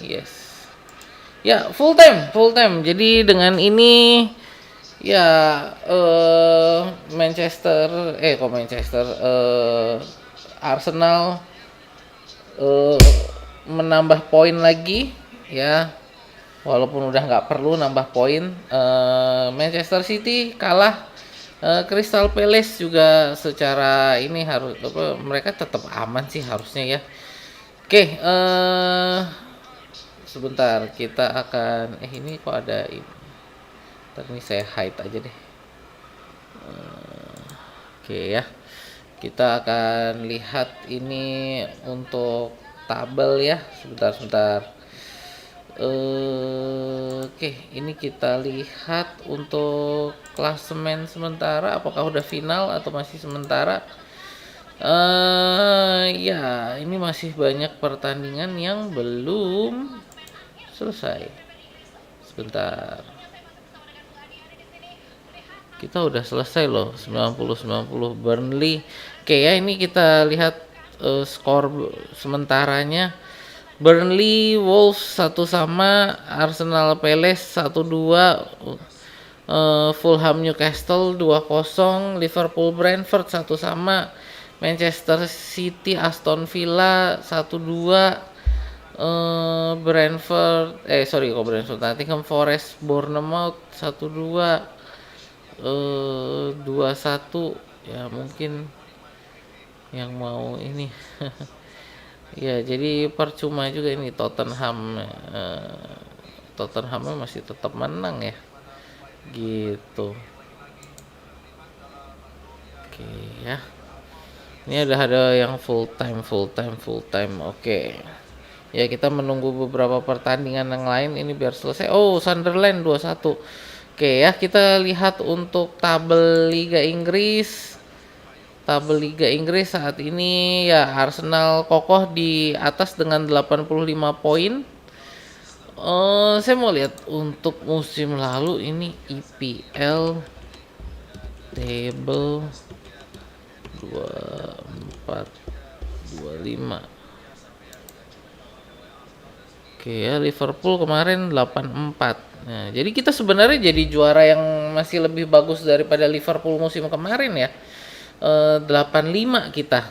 Yes. Ya, full time. Jadi dengan ini ya Manchester Arsenal eh, menambah poin lagi ya, walaupun udah nggak perlu nambah poin. Manchester City kalah. Crystal Palace juga secara ini harus apa, mereka tetap aman sih harusnya ya. Oke, sebentar kita akan ini kok ada ini. Ntar ini saya hide aja deh. Oke ya. Kita akan lihat ini untuk tabel ya. Sebentar. Oke, ini kita lihat untuk klasemen sementara, apakah udah final atau masih sementara. Ya, ini masih banyak pertandingan yang belum selesai. Sebentar. Kita udah selesai loh, 90 Burnley. Oke ya, ini kita lihat skor sementaranya. Burnley Wolves 1-1, Arsenal Palace 1-2, Fulham Newcastle 2-0, Liverpool Brentford 1-1, Manchester City Aston Villa 1-2, Nottingham Forest Bournemouth 1-2, 2-1 ya, mungkin yang mau ini. Ya, jadi percuma juga ini Tottenhamnya masih tetap menang ya. Gitu. Oke ya. Ini ada yang full time. Oke. Ya, kita menunggu beberapa pertandingan yang lain ini biar selesai. Oh, Sunderland 2-1. Oke ya, kita lihat untuk tabel Liga Inggris. Saat ini ya Arsenal kokoh di atas dengan 85 poin. Saya mau lihat untuk musim lalu ini EPL table 24 25. Oke ya, Liverpool kemarin 84. Nah, jadi kita sebenarnya jadi juara yang masih lebih bagus daripada Liverpool musim kemarin ya. 85 kita.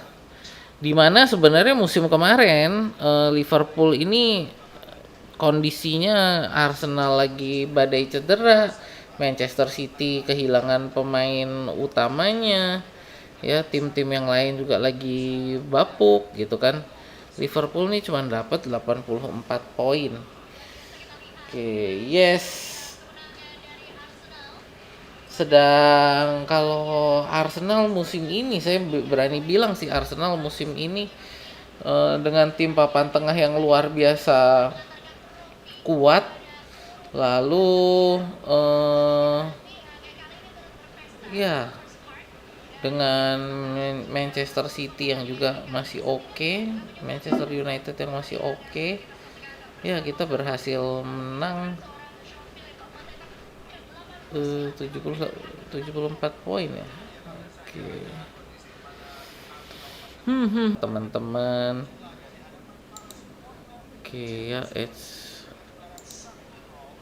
Dimana sebenarnya musim kemarin Liverpool ini kondisinya Arsenal lagi badai cedera, Manchester City kehilangan pemain utamanya, ya tim-tim yang lain juga lagi bapuk gitu kan. Liverpool nih cuma dapat 84 poin. Oke, yes. Sedang kalau Arsenal musim ini, saya berani bilang sih Arsenal musim ini dengan tim papan tengah yang luar biasa kuat, lalu ya dengan Manchester City yang juga masih oke, Manchester United yang masih oke, ya kita berhasil menang 74 poin ya. Oke. Teman-teman. Oke ya,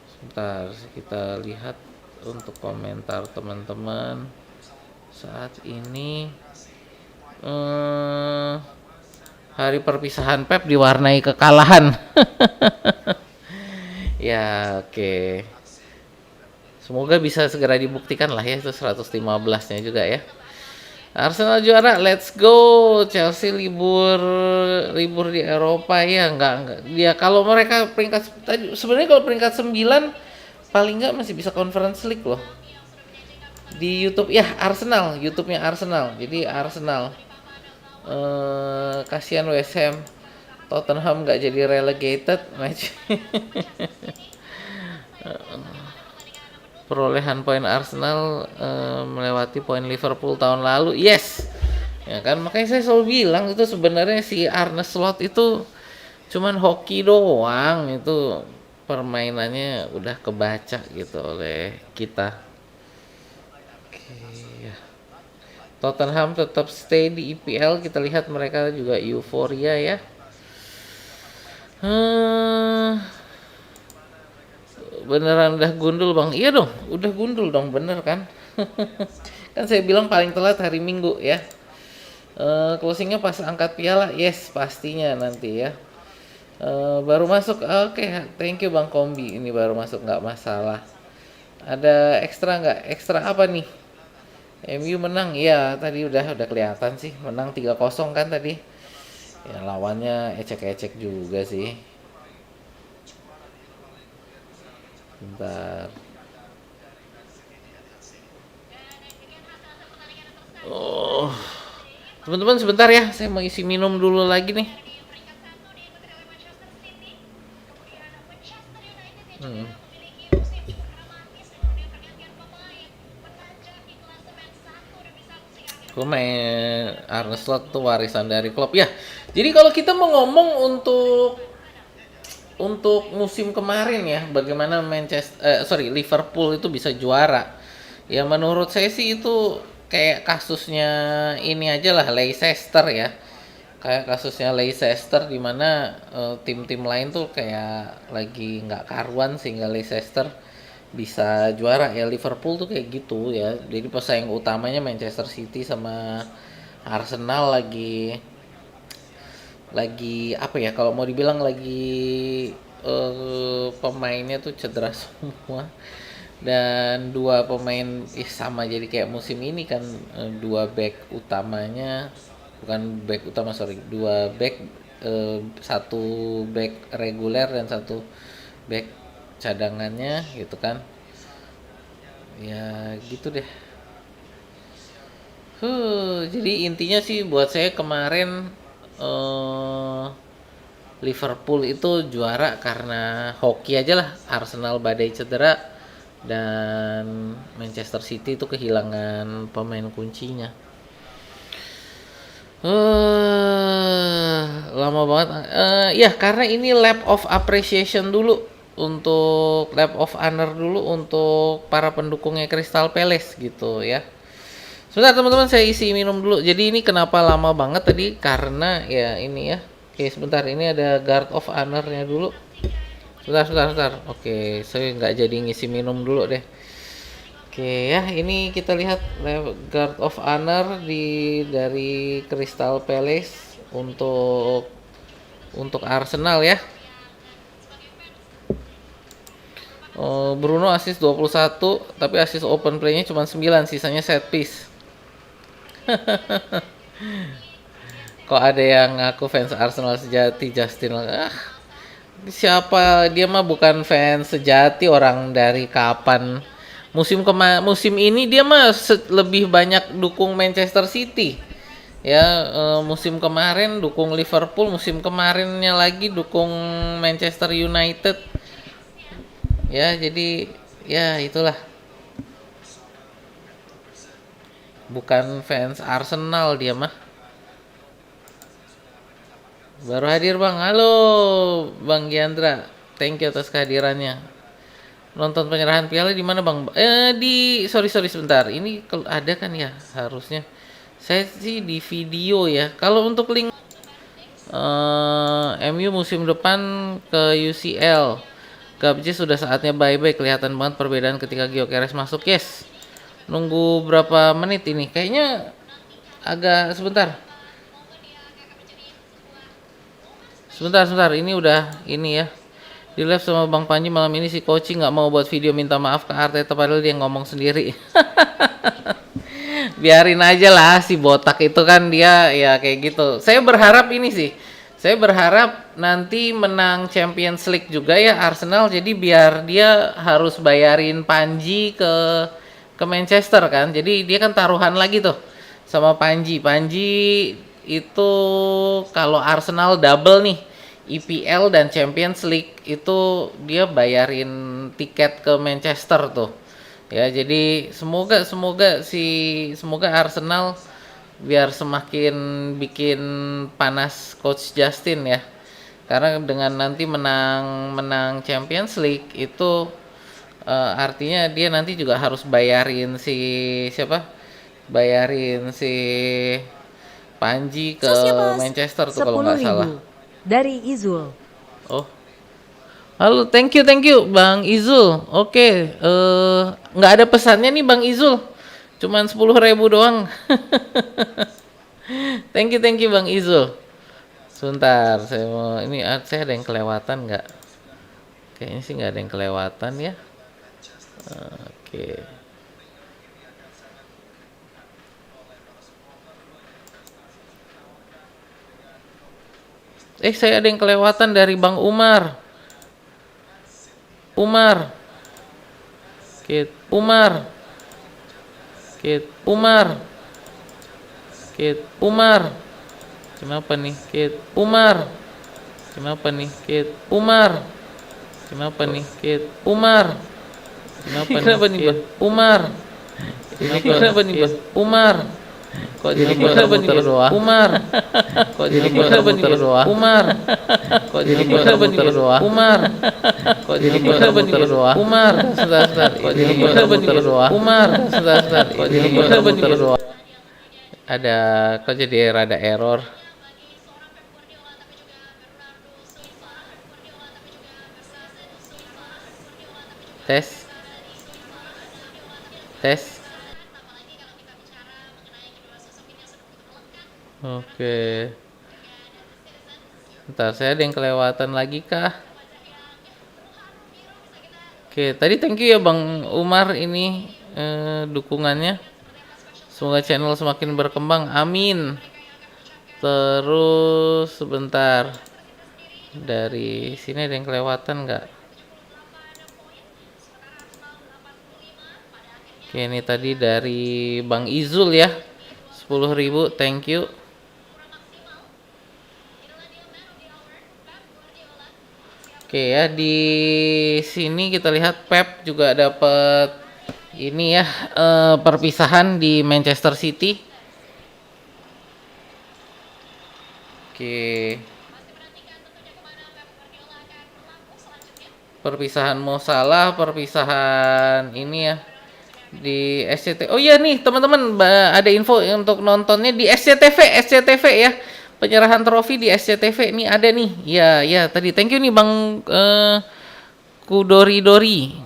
sebentar kita lihat untuk komentar teman-teman saat ini. Hari perpisahan Pep diwarnai kekalahan. Ya, oke. Semoga bisa segera dibuktikan lah ya, itu 115-nya juga ya. Arsenal juara, let's go. Chelsea libur di Eropa ya, enggak. Ya kalau mereka peringkat sebenarnya kalau peringkat 9 paling enggak masih bisa Conference League loh. Di YouTube ya Arsenal, YouTube-nya Arsenal. Jadi Arsenal kasihan West Ham. Tottenham enggak jadi relegated match. Perolehan poin Arsenal melewati poin Liverpool tahun lalu. Yes. Ya kan, makanya saya selalu bilang itu sebenarnya si Arne Slot itu cuman hoki doang, itu permainannya udah kebaca gitu oleh kita. Oke ya. Tottenham tetap stay di EPL, kita lihat mereka juga euforia ya. Beneran udah gundul bang? Iya dong, udah gundul dong, bener kan? Kan saya bilang paling telat hari Minggu ya. Closingnya pas angkat piala, yes pastinya nanti ya. Baru masuk, oke, thank you bang Kombi, ini baru masuk nggak masalah. Ada ekstra nggak? Ekstra apa nih? MU menang, iya tadi udah kelihatan sih, menang 3-0 kan tadi. Ya lawannya ecek-ecek juga sih. Bentar. Oh, teman-teman sebentar ya, saya mau isi minum dulu lagi nih. Hmm. Gue main Arne Slot tuh warisan dari klub ya. Jadi kalau kita mau ngomong untuk musim kemarin ya, bagaimana Liverpool itu bisa juara. Ya menurut saya sih itu kayak kasusnya ini aja lah, Leicester ya. Kayak kasusnya Leicester di mana tim-tim lain tuh kayak lagi nggak karuan sehingga Leicester bisa juara ya. Liverpool tuh kayak gitu ya. Jadi pesaing utamanya Manchester City sama Arsenal lagi apa ya, kalau mau dibilang lagi pemainnya tuh cedera semua, dan dua pemain sama jadi kayak musim ini kan, dua back utamanya, bukan back utama sorry, dua back, satu back reguler dan satu back cadangannya gitu kan. Ya gitu deh. Jadi intinya sih buat saya kemarin, eh Liverpool itu juara karena hoki aja lah. Arsenal badai cedera dan Manchester City itu kehilangan pemain kuncinya. Lama banget. Ya karena ini lap of appreciation dulu, untuk lap of honor dulu untuk para pendukungnya Crystal Palace gitu ya. Sebentar teman-teman, saya isi minum dulu. Jadi ini kenapa lama banget tadi, karena ya ini ya. Oke sebentar, ini ada guard of honor-nya dulu. Sebentar. Oke, saya nggak jadi ngisi minum dulu deh. Oke ya, ini kita lihat guard of honor dari Crystal Palace untuk Arsenal ya. Bruno assist 21, tapi assist open play-nya cuma 9, sisanya set piece. Kok ada yang ngaku fans Arsenal sejati, Justin? Siapa dia mah bukan fans sejati, orang dari kapan? Musim ini dia mah lebih banyak dukung Manchester City. Ya, musim kemarin dukung Liverpool, musim kemarinnya lagi dukung Manchester United. Ya, jadi ya itulah. Bukan fans Arsenal dia mah. Baru hadir bang, halo bang Giandra, thank you atas kehadirannya. Nonton penyerahan piala di mana bang? Sorry sebentar, ini ada kan ya harusnya. Saya sih di video ya. Kalau untuk link MU musim depan ke UCL, Gabje sudah saatnya bye-bye. Kelihatan banget perbedaan ketika Gyökeres masuk. Yes. Nunggu berapa menit ini? Kayaknya agak sebentar. Sebentar, ini udah ini ya. Di live sama Bang Panji malam ini si coaching nggak mau buat video minta maaf ke Arteta padahal dia ngomong sendiri. Biarin aja lah si botak itu kan, dia ya kayak gitu. Saya berharap ini sih. Saya berharap nanti menang Champions League juga ya Arsenal, jadi biar dia harus bayarin Panji ke Manchester kan. Jadi dia kan taruhan lagi tuh sama Panji. Panji itu kalau Arsenal double nih, EPL dan Champions League, itu dia bayarin tiket ke Manchester tuh. Ya, jadi semoga Arsenal biar semakin bikin panas coach Justin ya. Karena dengan nanti menang Champions League itu artinya dia nanti juga harus bayarin si siapa? Bayarin si Panji ke Manchester tuh kalau nggak salah. Dari Izul. Oh, Halo, thank you Bang Izul. Oke, nggak ada pesannya nih Bang Izul. Cuman 10.000 doang. Thank you Bang Izul. Sebentar, saya mau ini saya ada yang kelewatan nggak? Kayaknya sih nggak ada yang kelewatan ya. Oke. Saya ada yang kelewatan dari Bang Umar. Umar, Umar, Umar, Umar. Kenapa nih? Umar. Kenapa nih? Umar. Kenapa nih? Umar. Kenapa nih, Bang? Umar. Kenapa nih, Bang? Umar. Kok jadi muter doang? Umar. Kok jadi muter doang? Umar. Kok jadi muter doang? Umar. Kok jadi muter doang? Umar. Sebentar. Kok jadi muter doang? Umar. Sebentar. Kok jadi muter doang? Ada kok jadi rada error. Tes. Tes. Oke. Ntar saya ada yang kelewatan lagi kah? Oke, tadi thank you ya Bang Umar ini dukungannya. Semoga channel semakin berkembang. Amin. Terus sebentar. Dari sini ada yang kelewatan nggak? Oke, ini tadi dari Bang Izul ya. 10.000, thank you. Oke ya, di sini kita lihat Pep juga dapat ini ya, perpisahan di Manchester City. Oke. Perpisahan Mo Salah, perpisahan ini ya di SCTV. Oh iya nih teman-teman, ada info untuk nontonnya di SCTV ya. Penyerahan trofi di SCTV ini ada nih. Ya tadi thank you nih Bang Kudoridori.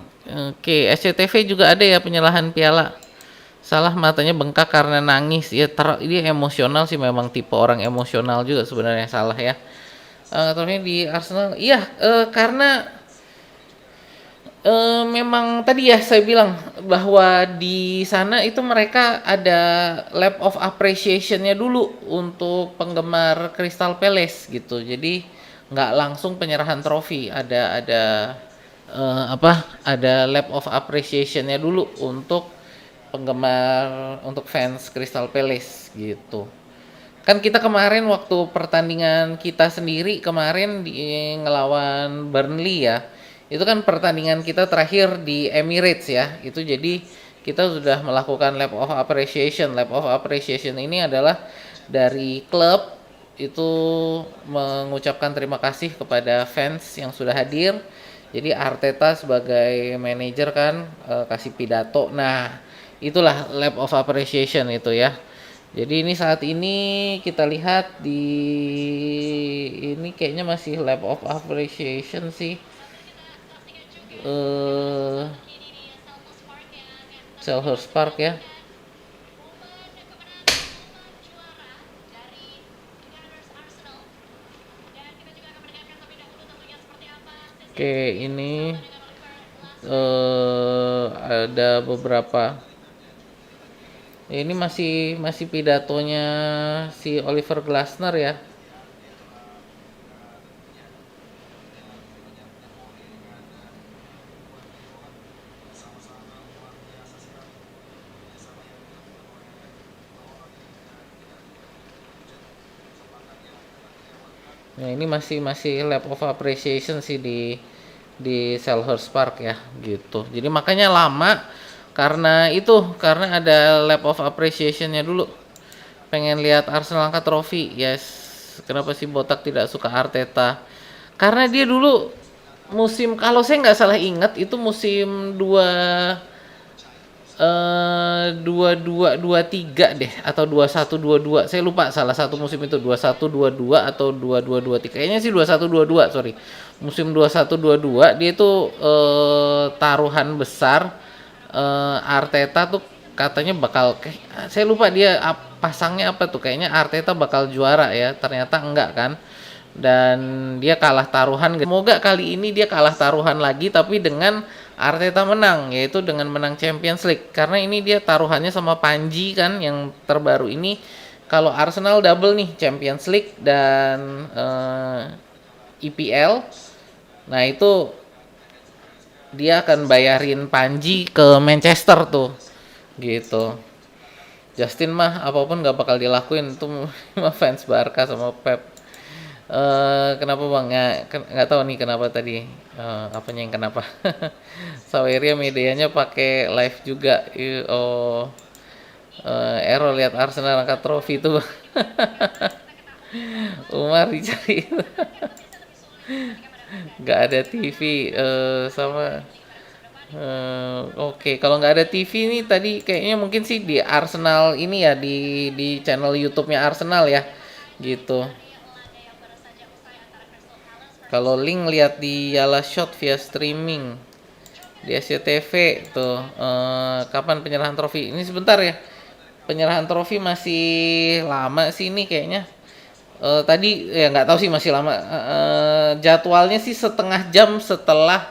Oke, SCTV juga ada ya penyerahan piala. Salah matanya bengkak karena nangis. Ya dia emosional sih, memang tipe orang emosional juga sebenarnya Salah ya. Terus di Arsenal, iya karena memang tadi ya saya bilang bahwa di sana itu mereka ada lap of appreciation-nya dulu untuk penggemar Crystal Palace gitu. Jadi nggak langsung penyerahan trofi, ada ada lap of appreciation-nya dulu untuk penggemar, untuk fans Crystal Palace gitu. Kan kita kemarin waktu pertandingan kita sendiri kemarin ngelawan Burnley ya, itu kan pertandingan kita terakhir di Emirates ya. Itu jadi kita sudah melakukan lap of appreciation. Lap of appreciation ini adalah dari klub itu mengucapkan terima kasih kepada fans yang sudah hadir. Jadi Arteta sebagai manajer kan kasih pidato. Nah, itulah lap of appreciation itu ya. Jadi ini saat ini kita lihat di ini kayaknya masih lap of appreciation sih. Selhurst Park ya. Oke, ini ada beberapa. Ini masih pidatonya si Oliver Glasner ya. Nah, ini masih lap of appreciation sih di Selhurst Park ya gitu. Jadi makanya lama karena ada lap of appreciation-nya dulu. Pengen lihat Arsenal angkat trofi. Yes. Kenapa sih Botak tidak suka Arteta? Karena dia dulu musim, kalau saya nggak salah ingat itu musim dua tiga deh atau 21-22. Saya lupa salah satu musim itu 21-22 atau 22-23. Kayaknya sih 21-22, sorry. Musim 21-22 dia itu taruhan besar, Arteta tuh katanya bakal saya lupa dia pasangnya apa tuh. Kayaknya Arteta bakal juara ya. Ternyata enggak kan. Dan dia kalah taruhan. Semoga kali ini dia kalah taruhan lagi tapi dengan Arteta menang, yaitu dengan menang Champions League. Karena ini dia taruhannya sama Panji kan yang terbaru ini. Kalau Arsenal double nih, Champions League dan EPL. Nah, itu dia akan bayarin Panji ke Manchester tuh. Gitu. Justin mah apapun gak bakal dilakuin tuh sama fans Barca sama Pep. Kenapa bang? Nggak tahu nih kenapa tadi. Apanya yang kenapa? Saweria medianya pakai live juga. Oh, Ero lihat Arsenal angkat trofi itu. Umar dicari. Nggak ada TV sama. Oke, kalau nggak ada TV nih tadi kayaknya mungkin sih di Arsenal ini ya di channel YouTube-nya Arsenal ya, gitu. Kalau link lihat di Yala Shot via streaming di SCTV tuh. Kapan penyerahan trofi? Ini sebentar ya. Penyerahan trofi masih lama sih ini kayaknya. Tadi ya nggak tahu sih masih lama. Jadwalnya sih setengah jam setelah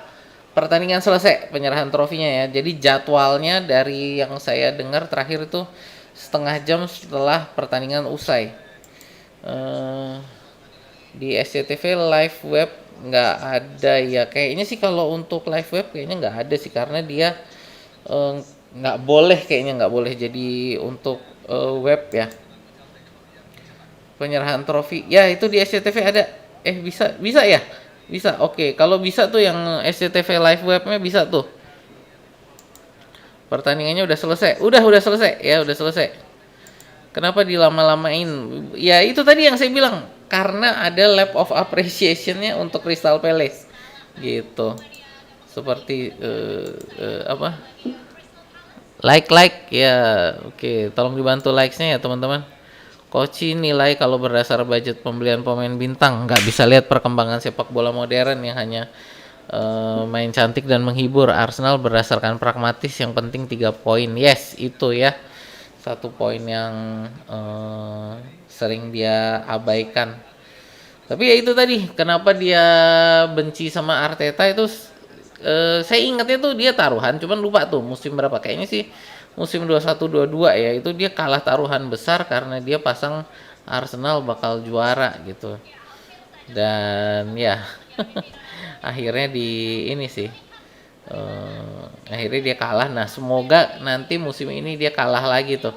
pertandingan selesai penyerahan trofinya ya. Jadi jadwalnya dari yang saya dengar terakhir itu setengah jam setelah pertandingan usai. Di SCTV live web nggak ada ya, kayaknya sih kalau untuk live web kayaknya nggak ada sih karena dia nggak boleh, kayaknya nggak boleh jadi untuk web ya. Penyerahan trofi ya itu di SCTV ada, bisa ya, bisa. Oke, kalau bisa tuh yang SCTV live webnya bisa tuh. Pertandingannya udah selesai, udah selesai ya, udah selesai. Kenapa dilama-lamain? Ya itu tadi yang saya bilang, karena ada lap of appreciation-nya untuk Crystal Palace. Gitu. Seperti apa? Like ya. Oke, tolong dibantu likes-nya ya, teman-teman. Koci nilai kalau berdasar budget pembelian pemain bintang, nggak bisa lihat perkembangan sepak bola modern yang hanya main cantik dan menghibur. Arsenal berdasarkan pragmatis, yang penting 3 poin. Yes, itu ya. Satu poin yang sering dia abaikan. Tapi ya itu tadi, kenapa dia benci sama Arteta itu, saya ingatnya tuh dia taruhan, cuman lupa tuh musim berapa. Kayaknya sih musim 21-22 ya, itu dia kalah taruhan besar karena dia pasang Arsenal bakal juara gitu. Dan ya akhirnya di ini sih, akhirnya dia kalah. Nah semoga nanti musim ini dia kalah lagi tuh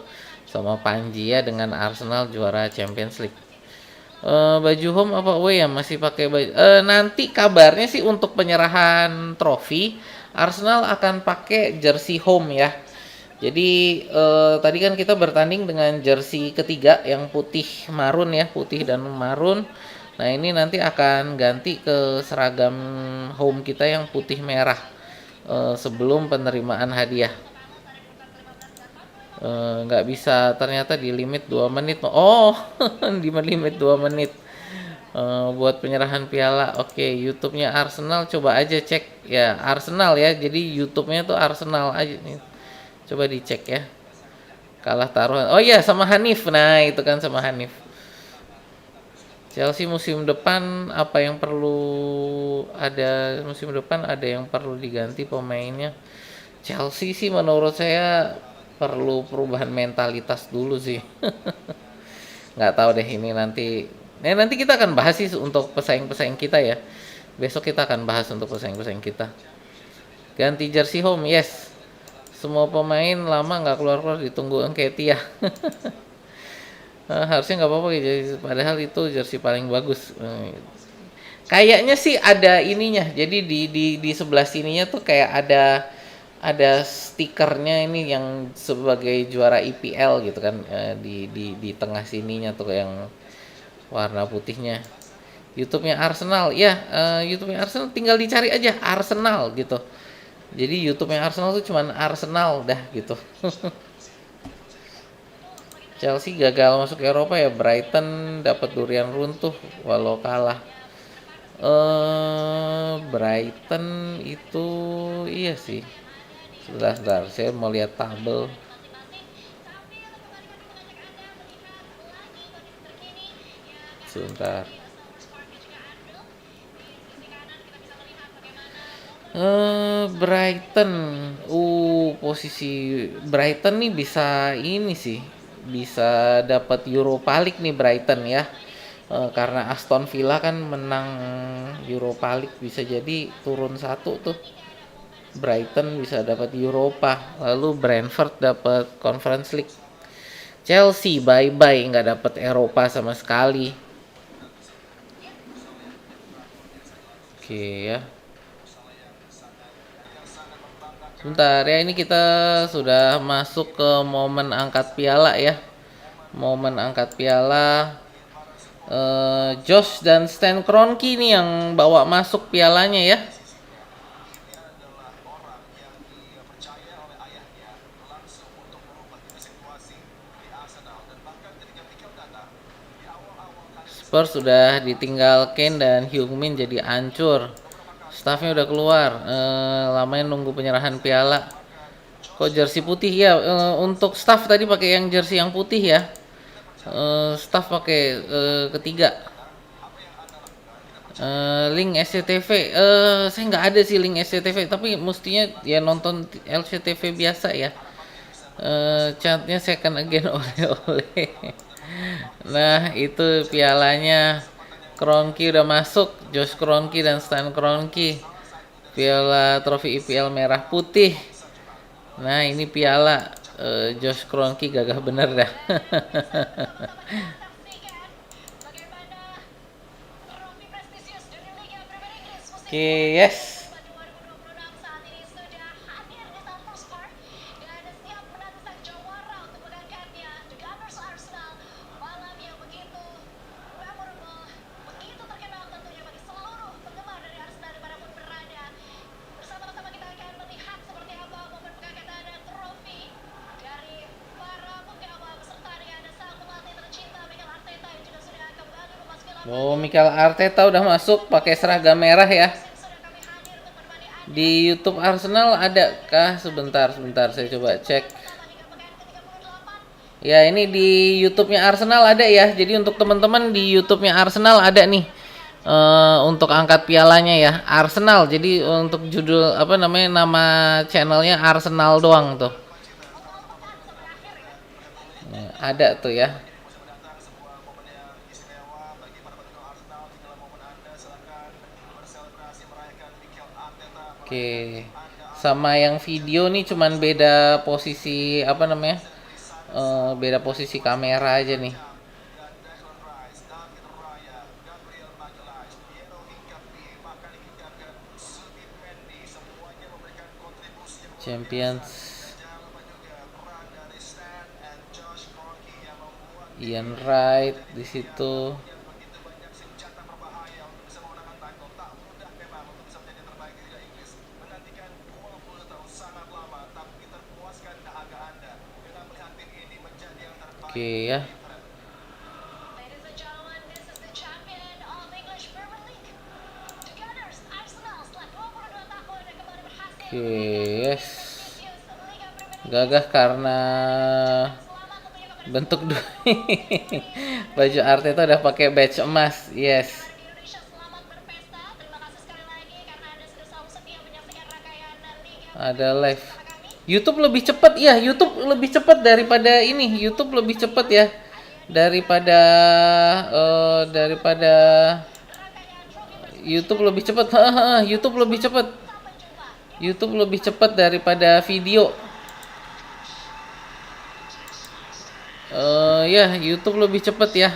sama Panji ya dengan Arsenal juara Champions League. Baju home apa away ya, masih pakai baju. Nanti kabarnya sih untuk penyerahan trofi Arsenal akan pakai jersey home ya. Jadi tadi kan kita bertanding dengan jersey ketiga yang putih marun ya, putih dan marun. Nah ini nanti akan ganti ke seragam home kita yang putih merah sebelum penerimaan hadiah. Nggak bisa ternyata di limit 2 menit. Oh di limit 2 menit buat penyerahan piala. Oke, YouTube-nya Arsenal coba aja cek ya, Arsenal ya, jadi YouTube-nya tuh Arsenal aja nih, coba dicek ya. Kalah taruhan, oh iya sama Hanif. Nah itu kan sama Hanif. Chelsea musim depan apa yang perlu ada, musim depan ada yang perlu diganti pemainnya. Chelsea sih menurut saya perlu perubahan mentalitas dulu sih. Nggak tahu deh ini nanti. Nah, nanti kita akan bahas sih untuk pesaing-pesaing kita ya. Besok kita akan bahas untuk pesaing-pesaing kita. Ganti jersey home, yes. Semua pemain lama nggak keluar-keluar, ditunggu Nketiah. Harusnya nggak apa-apa gitu. Padahal itu jersey paling bagus. Kayaknya sih ada ininya. Jadi di sebelah sininya tuh kayak ada stikernya ini yang sebagai juara IPL gitu kan, di tengah sininya tuh yang warna putihnya. YouTube-nya Arsenal ya, YouTube-nya Arsenal tinggal dicari aja Arsenal gitu. Jadi YouTube-nya Arsenal tuh cuman Arsenal dah gitu. Chelsea gagal masuk Eropa ya. Brighton dapat durian runtuh walau kalah. Brighton itu iya sih. Sebentar, saya mau lihat tabel. Sebentar. Brighton. Posisi Brighton nih bisa ini sih. Bisa dapat Europa League nih Brighton ya. Karena Aston Villa kan menang Europa League, bisa jadi turun satu tuh. Brighton bisa dapat Europa, lalu Brentford dapat Conference League. Chelsea bye bye, nggak dapat Eropa sama sekali. Oke ya. Sebentar ya, ini kita sudah masuk ke momen angkat piala ya. Momen angkat piala. Josh dan Stan Kroenke nih yang bawa masuk pialanya ya. Spurs sudah ditinggal Kane dan Heung-min jadi hancur. Staffnya udah keluar. Lamanya nunggu penyerahan piala. Kok jersey putih ya? Untuk staff tadi pakai yang jersey yang putih ya. Staff pakai ketiga. Link SCTV. Saya nggak ada sih link SCTV, tapi mestinya ya nonton LCTV biasa ya. Chatnya second again oleh. Nah itu pialanya. Kroenke udah masuk, Josh Kroenke dan Stan Kroenke. Piala trofi IPL merah putih. Nah ini piala Josh Kroenke gagah bener dah. Oke, yes. Oh, Mikel Arteta udah masuk pakai seragam merah ya. Di YouTube Arsenal ada kah? Sebentar, saya coba cek. Ya, ini di YouTube-nya Arsenal ada ya. Jadi untuk teman-teman di YouTube-nya Arsenal ada nih. Untuk angkat pialanya ya, Arsenal. Jadi untuk judul apa namanya, nama channelnya Arsenal doang tuh. Nah, ada tuh ya. Oke. Sama yang video nih cuman beda posisi apa namanya? Beda posisi kamera aja nih. Champions Ian Wright di situ. Oke ya. Oke, yes. Gagah karena bentuk baju Arteta udah pakai badge emas, yes. Ada live. YouTube lebih cepat ya, YouTube lebih cepat daripada ini. YouTube lebih cepat ya daripada daripada YouTube lebih cepat. YouTube lebih cepat. YouTube lebih cepat daripada video. Ya, YouTube lebih cepat ya.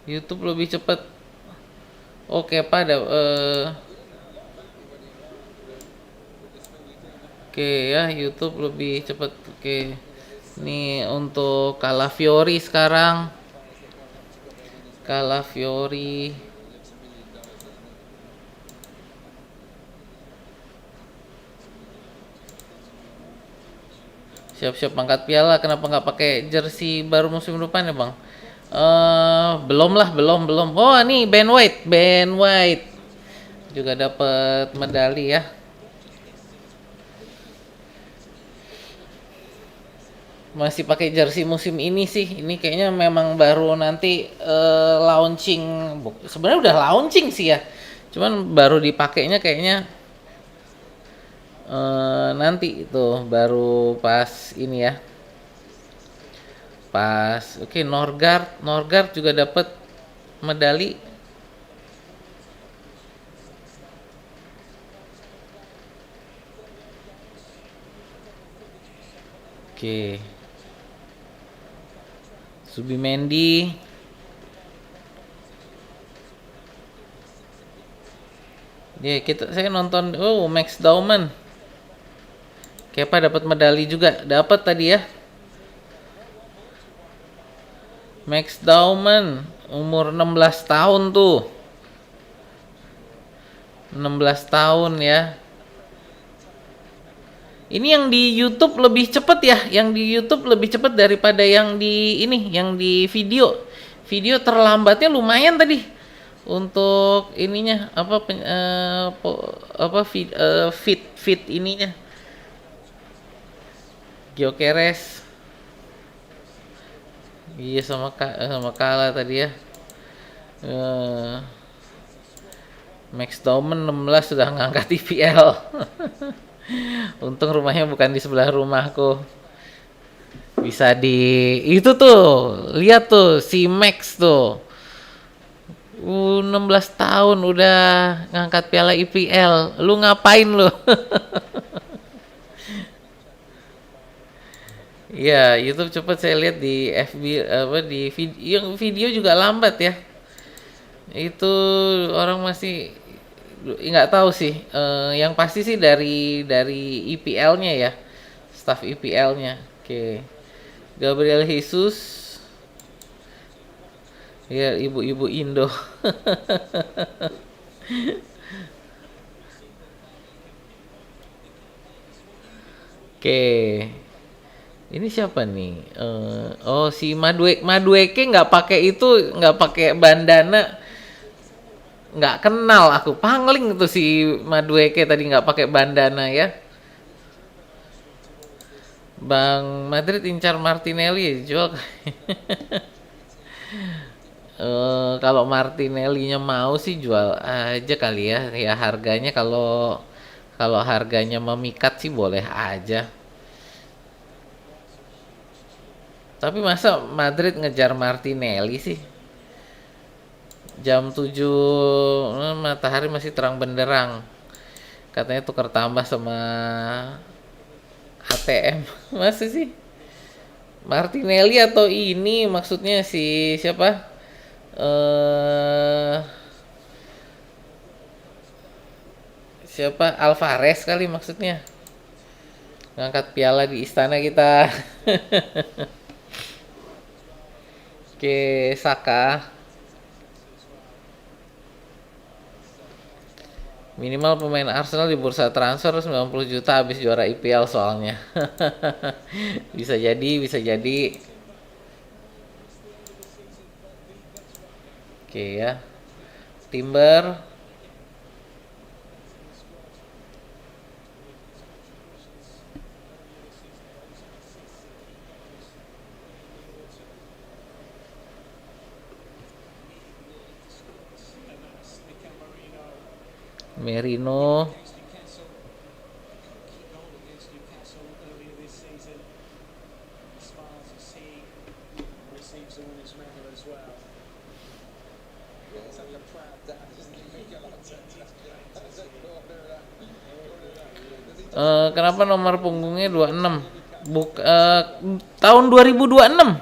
YouTube lebih cepat. Oke, pada Oke ya, YouTube lebih cepat. Oke. Ini untuk Calafiori sekarang. Calafiori. Siap-siap angkat piala. Kenapa nggak pakai jersey baru musim depan ya bang? Belum lah, belum. Oh nih Ben White juga dapat medali ya. Masih pakai jersey musim ini sih. Ini kayaknya memang baru nanti launching. Sebenarnya udah launching sih ya. Cuman baru dipakainya kayaknya nanti itu baru pas ini ya. Pas oke, Norgard juga dapat medali. Oke. Subimendi. Ya, saya nonton Max Dauman. Kepa dapat medali juga. Dapat tadi ya. Max Dauman umur 16 tahun tuh. 16 tahun ya. Ini yang di YouTube lebih cepet ya, yang di YouTube lebih cepet daripada yang di ini, yang di video. Video terlambatnya lumayan tadi. Untuk ininya apa feed ininya. Gyökeres. Iya sama kalah tadi ya. Max Dauman 16 sudah ngangkat IPL. Untung rumahnya bukan di sebelah rumahku. Bisa di itu tuh, lihat tuh si Max tuh. 16 tahun udah ngangkat piala IPL. Lu ngapain lu? Ya, YouTube cepet saya lihat di FB apa di video juga lambat ya. Itu orang masih nggak tahu sih. Yang pasti sih dari IPL-nya ya, staff IPL-nya. Oke, Gabriel Jesus, ya ibu-ibu Indo. Oke, ini siapa nih? Oh si Madueke nggak pakai itu, nggak pakai bandana. Nggak kenal aku, pangling tuh si Madueke tadi nggak pakai bandana ya. Bang Madrid incar Martinelli jual. Kalau Martinelli-nya mau sih jual aja kali ya. Ya harganya kalau kalau harganya memikat sih boleh aja. Tapi masa Madrid ngejar Martinelli sih? Jam 7 matahari masih terang benderang. Katanya tukar tambah sama ATM. Masih sih? Martinelli atau ini maksudnya si siapa? Eh siapa? Alvarez kali maksudnya. Ngangkat piala di istana kita. Oke, Saka. Minimal pemain Arsenal di bursa transfer 90 juta habis juara IPL soalnya. Bisa jadi, bisa jadi. Oke ya. Timber. Merino. Kenapa nomor punggungnya 26? Tahun 2026.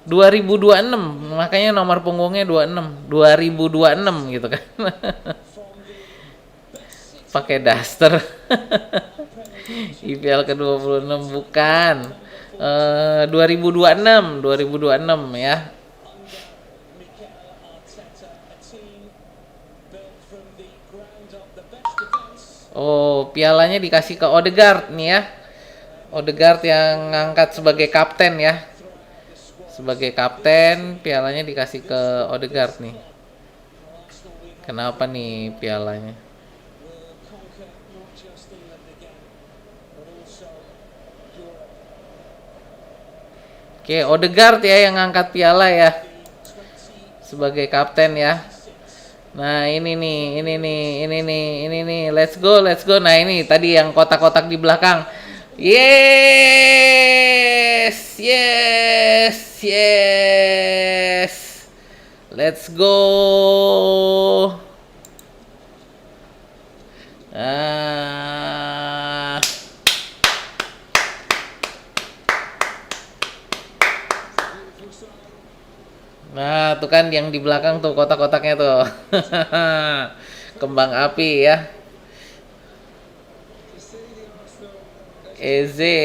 2026, makanya nomor punggungnya 26. 2026 gitu kan. Pakai daster. IPL ke-26 bukan. 2026 ya. Oh, pialanya dikasih ke Odegaard nih ya. Odegaard yang ngangkat sebagai kapten ya. Sebagai kapten, pialanya dikasih ke Odegaard nih. Kenapa nih pialanya? Oke, Odegaard ya yang ngangkat piala ya. Sebagai kapten ya. Nah, ini nih. Let's go, let's go. Nah, ini tadi yang kotak-kotak di belakang. Yes, yes, yes. Let's go. Ah. Nah, tuh kan yang di belakang tuh kotak-kotaknya tuh. Kembang api ya. Eze.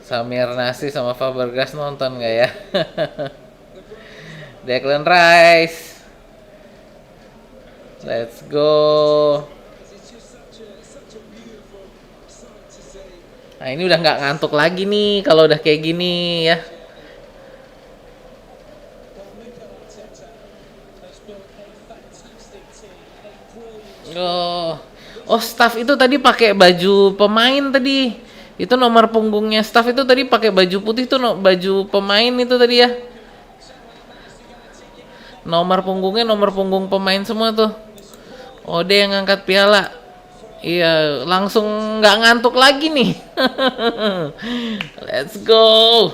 Samir Nasri sama Fabregas nonton nggak ya? Declan Rice. Let's go. Nah, ini udah nggak ngantuk lagi nih kalau udah kayak gini ya. Oh, oh staff itu tadi pakai baju pemain tadi. Itu nomor punggungnya staff itu tadi pakai baju putih tuh baju pemain itu tadi ya. Nomor punggungnya nomor punggung pemain semua tuh. Ode yang ngangkat piala. Iya, langsung nggak ngantuk lagi nih. Let's go.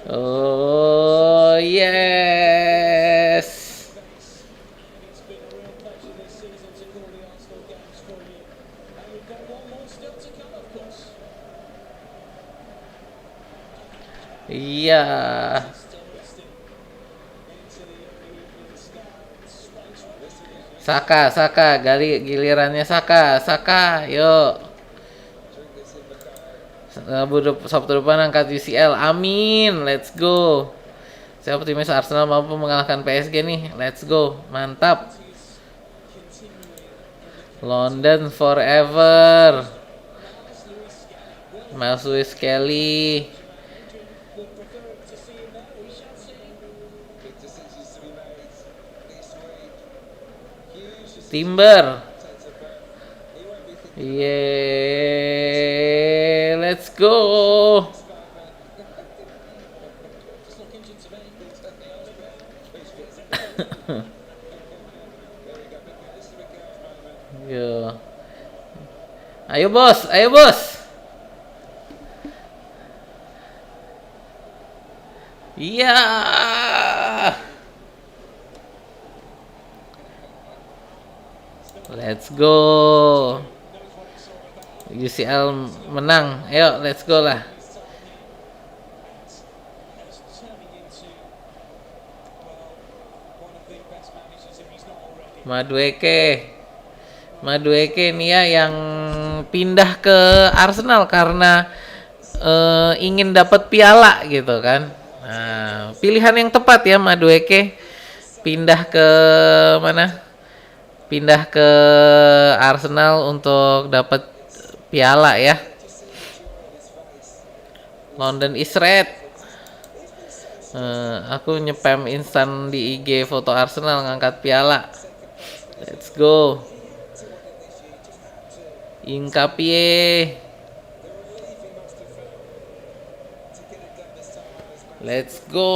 Oh yes. Iya. Saka, gilirannya Saka, yuk. Sabtu depan angkat UCL, amin, let's go. Saya optimis Arsenal mampu mengalahkan PSG nih, let's go, mantap. London forever. Miles Lewis Kelly. Timber. Yeah, let's go. Yo. Ayo bos, ayo bos. Iya. Let's go. UCL menang. Ayo, let's go lah. Madueke nih ya yang pindah ke Arsenal karena ingin dapat piala gitu kan. Nah, pilihan yang tepat ya Madueke pindah ke mana? Pindah ke Arsenal untuk dapat piala ya. London is red. Aku nyepam instan di IG foto Arsenal ngangkat piala. Let's go. Inkapie. Let's go.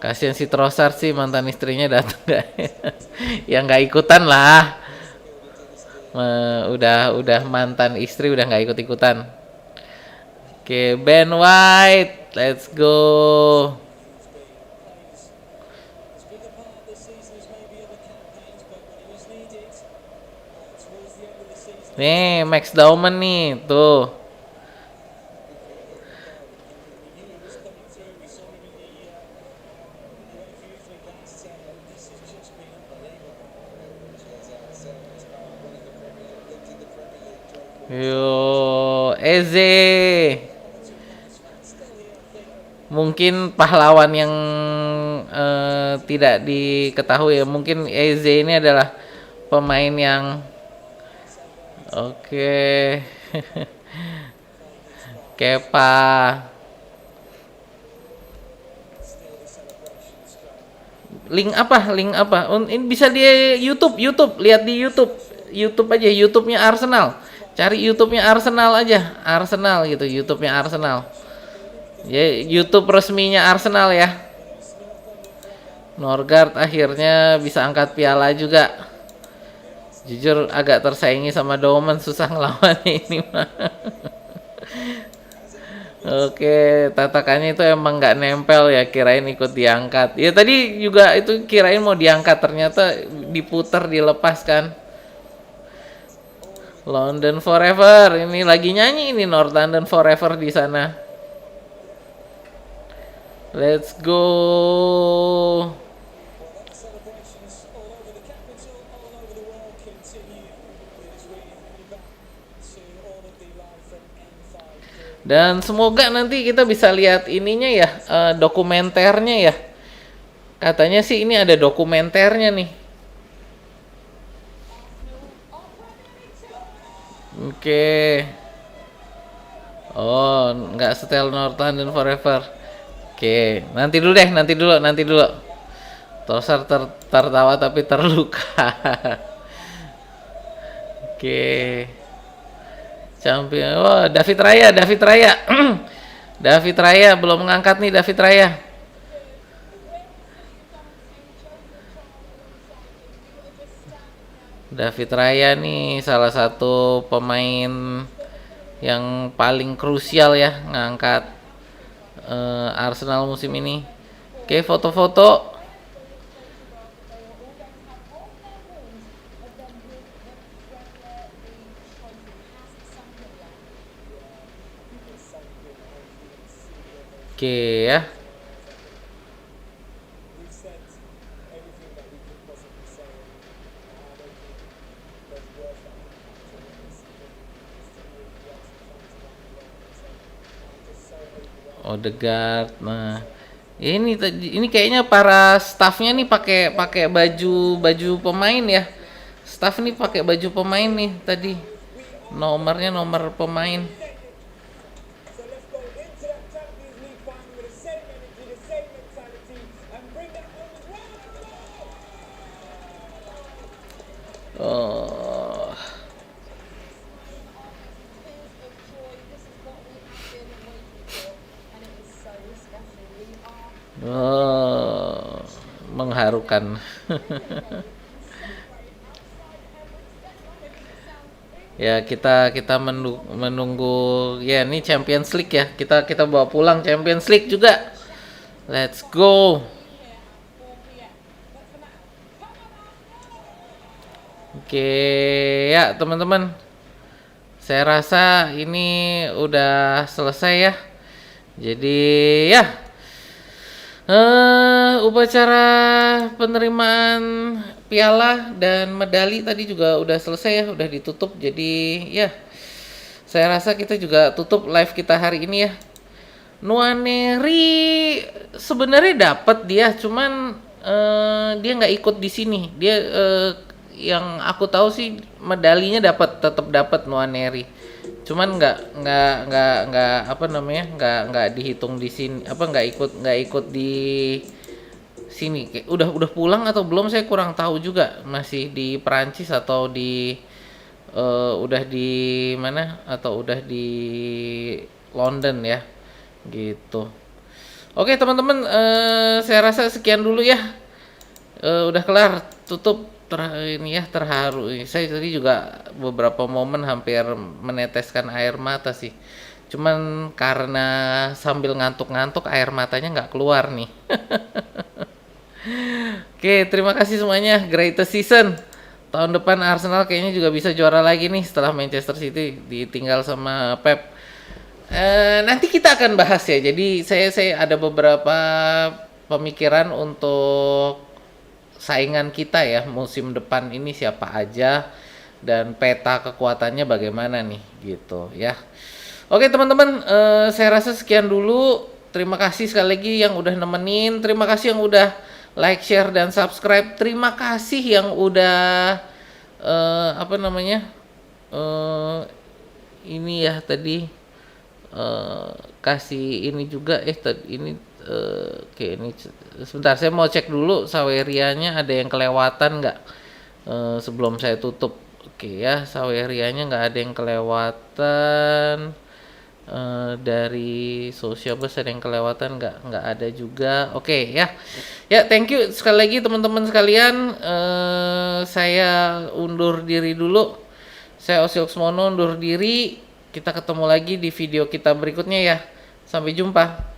Kasihan si Trossard sih, mantan istrinya datang nggak? Ya nggak ikutan lah. Udah mantan istri udah nggak ikut-ikutan. Oke, Ben White, let's go. Nih, Max Dauman nih, tuh. Yo, Eze. mungkin pahlawan yang tidak diketahui ya. Mungkin Eze ini adalah pemain yang oke. Kepa. Link apa? Link apa? Ini bisa di YouTube, lihat di YouTube. YouTube aja, YouTube-nya Arsenal. Cari YouTube-nya Arsenal aja. Arsenal gitu, YouTube-nya Arsenal. Ya, YouTube resminya Arsenal ya. Norgard akhirnya bisa angkat piala juga. Jujur agak tersaingi sama Doman, susah ngelawannya ini mah. Oke, tatakannya itu emang nggak nempel ya, kirain ikut diangkat. Ya tadi juga itu kirain mau diangkat, ternyata diputer, dilepas kan. London Forever, ini lagi nyanyi ini North London Forever di sana. Let's go. Dan semoga nanti kita bisa lihat ininya ya, dokumenternya ya. Katanya sih ini ada dokumenternya nih. Oke. Oh, nggak setel North London Forever. Oke, nanti dulu. Tosar tertawa tapi terluka. Oke. Champion. Oh, David Raya. David Raya belum mengangkat nih, David Raya. David Raya nih salah satu pemain yang paling krusial ya ngangkat Arsenal musim ini. Oke, foto-foto. Oke ya. Odegaard. Nah, ini kayaknya para staffnya nih pakai baju pemain ya. Staff nih pakai baju pemain nih tadi. Nomornya nomor pemain. Oh. Oh, mengharukan. Ya kita menunggu ya ini Champions League ya. Kita bawa pulang Champions League juga. Let's go. Oke, ya teman-teman. Saya rasa ini udah selesai ya. Jadi ya upacara penerimaan piala dan medali tadi juga udah selesai ya, udah ditutup. Jadi ya saya rasa kita juga tutup live kita hari ini ya. Nwaneri sebenarnya dapat dia, cuman dia nggak ikut di sini. Dia yang aku tahu sih medalinya tetap dapat Nwaneri. Cuman nggak apa namanya, nggak dihitung di sini, apa nggak ikut di sini. Kayak udah pulang atau belum saya kurang tahu juga, masih di Perancis atau di udah di mana, atau udah di London ya gitu. Oke teman-teman, saya rasa sekian dulu ya. Udah kelar, tutup. Ini ya, terharu. Saya tadi juga beberapa momen hampir meneteskan air mata sih. Cuman karena sambil ngantuk-ngantuk air matanya nggak keluar nih. Oke, terima kasih semuanya. Greatest season. Tahun depan Arsenal kayaknya juga bisa juara lagi nih setelah Manchester City ditinggal sama Pep. Nanti kita akan bahas ya. Jadi saya ada beberapa pemikiran untuk saingan kita ya musim depan ini siapa aja dan peta kekuatannya bagaimana nih gitu ya. Oke teman-teman, saya rasa sekian dulu. terima kasih sekali lagi yang udah nemenin, terima kasih yang udah like, share dan subscribe, terima kasih yang udah apa namanya? Ini ya tadi kasih ini juga ini oke, ini sebentar saya mau cek dulu Sawerianya ada yang kelewatan nggak sebelum saya tutup. Oke ya, Sawerianya nggak ada yang kelewatan. Dari Socialbus ada yang kelewatan nggak ada juga. Oke ya, ya thank you sekali lagi teman-teman sekalian. Saya undur diri dulu. Saya Osi Laksmono undur diri. Kita ketemu lagi di video kita berikutnya ya. Sampai jumpa.